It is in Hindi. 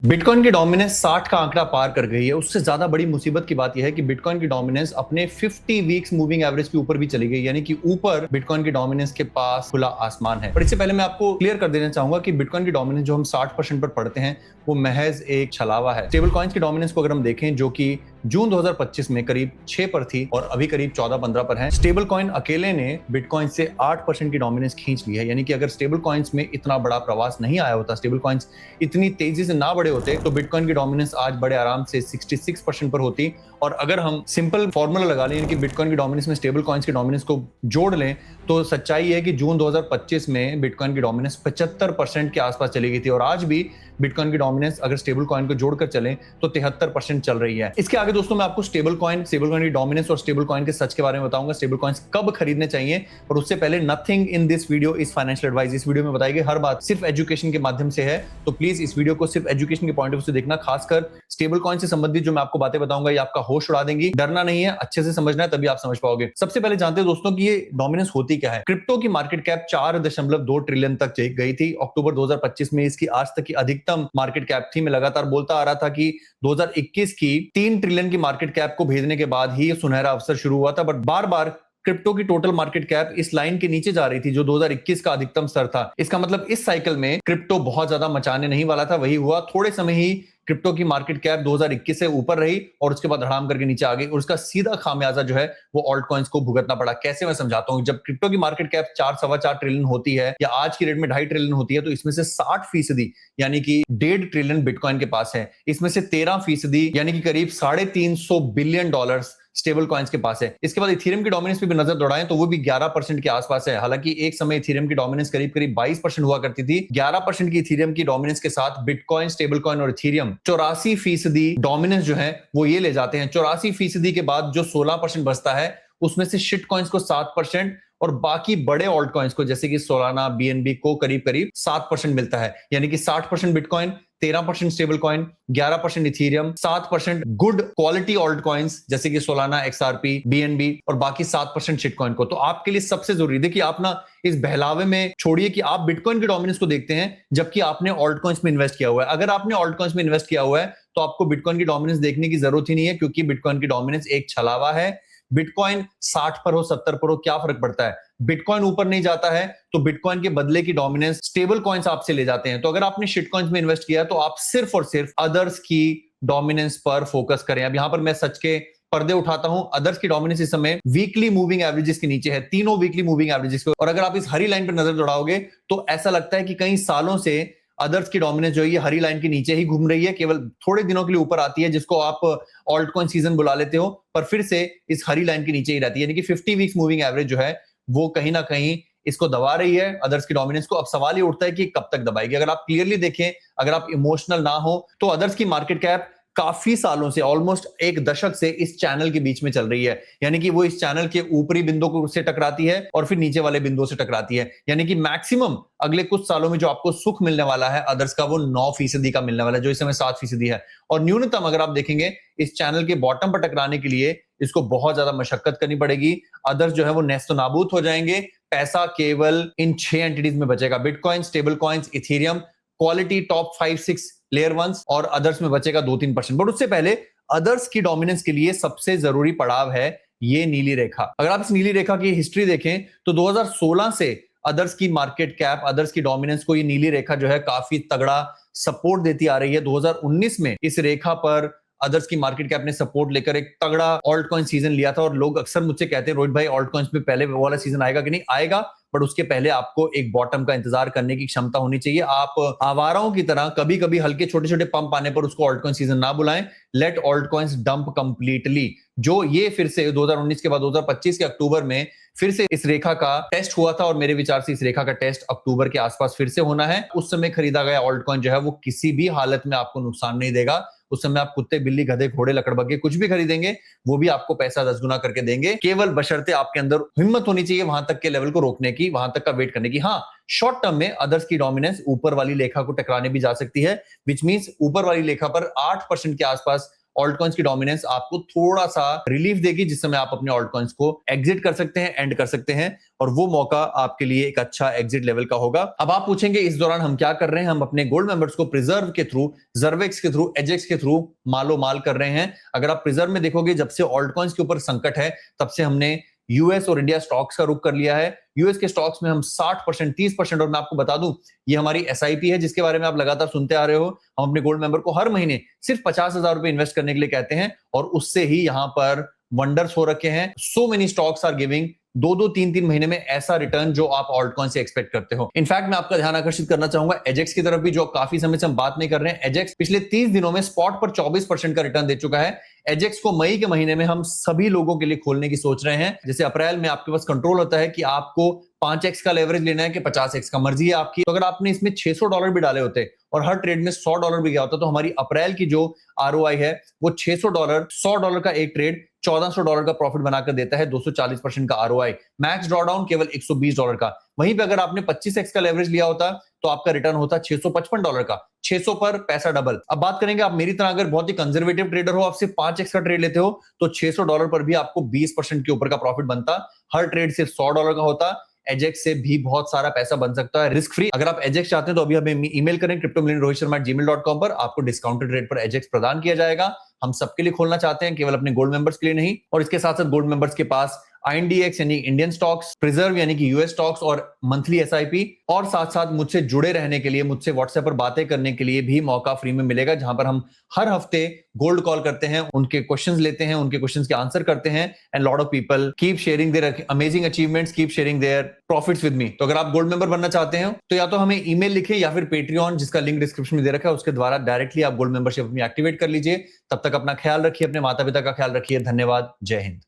बिटकॉइन की डोमिनेंस 60 का आंकड़ा पार कर गई है। उससे ज्यादा बड़ी मुसीबत की बात यह है कि बिटकॉइन की डोमिनेंस अपने 50 वीक्स मूविंग एवरेज के ऊपर भी चली गई, यानी कि ऊपर बिटकॉइन की डोमिनेंस के पास खुला आसमान है। पर इससे पहले मैं आपको क्लियर कर देना चाहूंगा कि बिटकॉइन की डोमिनेंस जो हम 60% पर पढ़ते हैं वो महज एक छलावा है। स्टेबल कॉइन्स की डोमिनेंस को अगर हम देखें, जो कि जून 2025 में करीब 6 पर थी और अभी करीब 14-15 पर है, स्टेबल कॉइन अकेले ने बिटकॉइन से 8% की डोमिनेंस खींच ली है। यानी कि अगर स्टेबल कॉइन्स में इतना बड़ा प्रवास नहीं आया होता, स्टेबल कॉइन्स इतनी तेजी से ना बढ़े होते, तो बिटकॉइन की डोमिनेंस आज बड़े आराम से 66% पर होती। और अगर हम सिंपल फॉर्मूला लगा लें, यानी कि बिटकॉइन की डोमिनेंस में स्टेबल कॉइन्स की डोमिनेंस को जोड़ लें, तो सच्चाई है कि जून 2025 में बिटकॉइन की डोमिनेंस 75% के आसपास चली गई थी और आज भी बिटकॉइन की डोमिनेंस अगर स्टेबल कॉइन को जोड़कर चलें तो 73% चल रही है। इसके आगे दोस्तों मैं आपको स्टेबल कॉइन की डोमिनेंस और स्टेबल कॉइन के सच के बारे में बताऊंगा, स्टेबल कॉइन्स कब खरीदने चाहिए। पर उससे पहले, nothing in this video is financial advice. इस वीडियो में बताई गई हर बात सिर्फ एजुकेशन के माध्यम से है, तो प्लीज इस वीडियो को सिर्फ एजुकेशन के पॉइंट ऑफ व्यू से देखना। खासकर स्टेबल कॉइन से संबंधित जो मैं आपको बातें बताऊंगा, ये आपका होश उड़ा देंगी। डरना नहीं है, अच्छे से समझना है, तभी आप समझ पाओगे। सबसे पहले जानते हैं दोस्तों कि ये डोमिनेंस होती क्या है। क्रिप्टो की मार्केट कैप 4.2 ट्रिलियन तक गई थी अक्टूबर 2025 में। इसकी आज तक की अधिकतम मार्केट कैप थी। मैं लगातार बोलता आ रहा था कि 2021 की 3 ट्रिलियन की मार्केट कैप को भेजने के बाद ही सुनहरा अवसर शुरू हुआ था, बट बार बार क्रिप्टो की टोटल मार्केट कैप इस लाइन के नीचे जा रही थी जो 2021 का अधिकतम स्तर था। इसका मतलब इस साइकिल में क्रिप्टो बहुत ज्यादा मचाने नहीं वाला था। वही हुआ, थोड़े समय ही क्रिप्टो की मार्केट कैप 2021 से ऊपर रही और उसके बाद धड़ाम करके नीचे आ गई और उसका सीधा खामियाजा जो है वो ऑल्ट कॉइन्स को भुगतना पड़ा। कैसे, मैं समझाता हूं। जब क्रिप्टो की मार्केट कैप 4-4.25 ट्रिलियन होती है या आज की रेट में 2.5 ट्रिलियन होती है, तो इसमें से 60% यानी कि 1.5 ट्रिलियन बिटकॉइन के पास है। इसमें से 13% यानी कि करीब $350 बिलियन स्टेबल कॉइन्स के पास है। इसके बाद इथेरियम की डोमिनेंस पे भी नजर दौड़ाएं तो वो भी 11% के आसपास है। हालांकि एक समय इथेरियम की डोमिनेंस करीब 22% हुआ करती थी। 11% की इथेरियम की डोमिनेंस के साथ बिटकॉइन, स्टेबल कॉइन और इथेरियम 84% डोमिनेंस जो है वो ये ले जाते हैं। 84% के बाद जो 16% बचता है उसमें से शिट कॉइन्स को 7% और बाकी बड़े ऑल्ट कॉइन्स को जैसे कि सोलाना, बीएनबी को करीब करीब 7% मिलता है। यानी कि 60% bitcoin, 13% stable coin, 11% Ethereum, 7% good quality alt coins जैसे कि सोलाना, एक्सआरपी, बीएनबी और बाकी 7% शिट कॉइन को। तो आपके लिए सबसे जरूरी देखिए, आप ना इस बहलावे में छोड़िए कि आप बिटकॉइन की डोमिनेंस को देखते हैं जबकि आपने ऑल्ट कॉइन्स में इन्वेस्ट किया हुआ है। अगर आपने ऑल्ट कॉइन्स में इन्वेस्ट किया हुआ है तो आपको बिटकॉइन की डोमिनेंस देखने की जरूरत ही नहीं है, क्योंकि बिटकॉइन की डोमिनेंस एक छलावा है। बिटकॉइन 60 पर हो, 70 पर हो, क्या फर्क पड़ता है। बिटकॉइन ऊपर नहीं जाता है तो बिटकॉइन के बदले की डोमिनेंस स्टेबल कॉइन्स आपसे ले जाते हैं। तो अगर आपने शिट कॉइन्स में इन्वेस्ट किया तो आप सिर्फ और सिर्फ अदर्स की डोमिनेंस पर फोकस करें। अब यहां पर मैं सच के पर्दे उठाता हूं। अदर्स की डोमिनेंस इस समय वीकली मूविंग एवरेजेस के नीचे है, तीनों वीकली मूविंग एवरेजेस को। और अगर आप इस हरी लाइन पर नजर दौड़ाओगे तो ऐसा लगता है कि कई सालों से अदर्स की डोमिनेंस जो है ये हरी लाइन के नीचे ही घूम रही है। केवल थोड़े दिनों के लिए ऊपर आती है, जिसको आप ऑल्ट कॉइन सीजन बुला लेते हो, पर फिर से इस हरी लाइन के नीचे ही रहती है। यानी कि 50 वीक्स मूविंग एवरेज जो है वो कहीं ना कहीं इसको दबा रही है, अदर्स की डोमिनेंस को। अब सवाल ये उठता है कि कब तक दबाएगी। अगर आप क्लियरली देखें, अगर आप इमोशनल ना हो, तो अदर्स की मार्केट कैप काफी सालों से, ऑलमोस्ट एक दशक से इस चैनल के बीच में चल रही है। यानी कि वो इस चैनल के ऊपरी बिंदु से टकराती है और फिर नीचे वाले बिंदु से टकराती है। यानी कि मैक्सिमम अगले कुछ सालों में जो आपको सुख मिलने वाला है अदर्स का, वो 9% का मिलने वाला है, जो इस समय 7% है। और न्यूनतम अगर आप देखेंगे इस चैनल के बॉटम पर टकराने के लिए इसको बहुत ज्यादा मशक्कत करनी पड़ेगी। अदर्स जो है वो नेस्तो नाबूद हो जाएंगे। पैसा केवल इन 6 एंटिटीज में बचेगा, bitcoin, stable coins, ethereum, quality top 5-6 layer ones, और अदर्स में बचेगा 2-3%। बट उससे पहले अदर्स की डोमिनेंस के लिए सबसे जरूरी पड़ाव है ये नीली रेखा। अगर आप इस नीली रेखा की हिस्ट्री देखें तो 2016 से अदर्स की मार्केट कैप, अदर्स की डोमिनेंस को ये नीली रेखा जो है काफी तगड़ा सपोर्ट देती आ रही है। 2019 में इस रेखा पर अदर्स की मार्केट कैप ने सपोर्ट लेकर एक तगड़ा ऑल्ट कॉइन सीजन लिया था। और लोग अक्सर मुझसे कहते हैं, रोहित भाई ऑल्ट कॉइन्स में पहले वो वाला सीजन आएगा कि नहीं? आएगा, बट उसके पहले आपको एक बॉटम का इंतजार करने की क्षमता होनी चाहिए। आप आवाराओं की तरह कभी कभी हल्के छोटे छोटे पंप आने पर उसको ऑल्ट कॉइन सीजन ना बुलाएं। Let alt coins dump completely. जो ये फिर से 2019 के बाद 2025 के अक्टूबर में फिर से इस रेखा का टेस्ट हुआ था और मेरे विचार से इस रेखा का टेस्ट अक्टूबर के आसपास फिर से होना है। उस समय खरीदा गया ऑल्ट कॉइन जो है वो किसी भी हालत में आपको नुकसान नहीं देगा। उस समय आप कुत्ते, बिल्ली, गधे, घोड़े, लकड़बग्गे कुछ भी खरीदेंगे वो भी आपको पैसा 10 गुना करके देंगे, केवल बशर्ते आपके अंदर हिम्मत होनी चाहिए वहां तक के लेवल को रोकने की, वहां तक का वेट करने की। हाँ, शॉर्ट टर्म में अदर्स की डोमिनेंस ऊपर वाली लेखा को टकराने भी जा सकती है, विच मींस ऊपर वाली लेखा पर 8% के आसपास ऑल्ट कॉइन्स की डोमिनेंस आपको थोड़ा सा रिलीफ देगी, जिस समय आप अपने ऑल्ट कॉइन्स को एग्जिट कर सकते हैं, एंड कर सकते हैं, और वो मौका आपके लिए एक अच्छा एग्जिट लेवल का होगा। अब आप पूछेंगे इस दौरान हम क्या कर रहे हैं? हम अपने गोल्ड मेंबर्स को प्रिजर्व के थ्रू, जर्वेक्स के थ्रू, एजेक्स के थ्रू मालो माल कर रहे हैं। अगर आप प्रिजर्व में देखोगे, जब से ऑल्ट कॉइन्स के ऊपर संकट है तब से हमने यूएस और इंडिया स्टॉक्स का रुख कर लिया है। यूएस के स्टॉक्स में हम 60%, 30%, और मैं आपको बता दूं ये हमारी एसआईपी है जिसके बारे में आप लगातार सुनते आ रहे हो। हम अपने गोल्ड मेंबर को हर महीने सिर्फ 50,000 रुपए इन्वेस्ट करने के लिए कहते हैं, और उससे ही यहां पर वंडर्स हो रखे हैं। So many stocks are giving 2-2, 3-3 महीने में ऐसा रिटर्न जो आप ऑल्ट कॉइन से एक्सपेक्ट करते हो। इनफैक्ट मैं आपका ध्यान आकर्षित करना चाहूंगा एजेक्स की तरफ भी, जो काफी समय से हम बात नहीं कर रहे हैं। एजेक्स पिछले 30 दिनों में स्पॉट पर 24% का रिटर्न दे चुका है। एजेक्स को मई के महीने में हम सभी लोगों के लिए खोलने की सोच रहे हैं। जैसे अप्रैल में आपके पास कंट्रोल होता है कि आपको 5x का लेवरेज लेना है कि 50x का, मर्जी है आपकी। तो अगर आपने इसमें $600 भी डाले होते और हर ट्रेड में $100 भी गया होता, तो हमारी अप्रैल की जो आरओआई है वो $600, $100 का एक ट्रेड $1400 का प्रॉफिट बनाकर देता है, 240% का आरओआई। मैक्स ड्रॉडाउन केवल $120 का। वहीं पे अगर आपने 25x का लेवरेज लिया होता तो आपका रिटर्न होता $655 का। 600 पर पैसा डबल। अब बात करेंगे, आप मेरी तरह अगर बहुत ही कंजर्वेटिव ट्रेडर हो, आप सिर्फ 5x का ट्रेड लेते हो, तो $600 पर भी आपको 20% के ऊपर का प्रॉफिट बनता। हर ट्रेड सिर्फ $100 का होता। एजेक्स से भी बहुत सारा पैसा बन सकता है रिस्क फ्री। अगर आप एजेक्स चाहते हैं तो अभी हमें ईमेल करें cryptomillionrohitsharma@gmail.com पर। आपको डिस्काउंटेड रेट पर एजेक्स प्रदान किया जाएगा। हम सबके लिए खोलना चाहते हैं, केवल अपने गोल्ड मेंबर्स के लिए नहीं। और इसके साथ साथ गोल्ड मेंबर्स के पास INDX यानी इंडियन स्टॉक्स, प्रिजर्व यानी कि यूएस स्टॉक्स, और मंथली एसआईपी, और साथ साथ मुझसे जुड़े रहने के लिए, मुझसे व्हाट्सएप पर बातें करने के लिए भी मौका फ्री में मिलेगा, जहां पर हम हर हफ्ते गोल्ड कॉल करते हैं, उनके क्वेश्चंस लेते हैं, उनके क्वेश्चंस के आंसर करते हैं। And lot of people keep sharing their amazing achievements, keep sharing their profits with me. तो अगर आप गोल्ड मेंबर बनना चाहते हैं तो या तो हमें ईमेल लिखें, या फिर पेट्रियन जिसका लिंक डिस्क्रिप्शन में दे रखा है उसके द्वारा डायरेक्टली आप गोल्ड मेंबरशिप अपनी एक्टिवेट कर लीजिए। तब तक अपना ख्याल रखिए, अपने माता पिता का ख्याल रखिए। धन्यवाद। जय हिंद।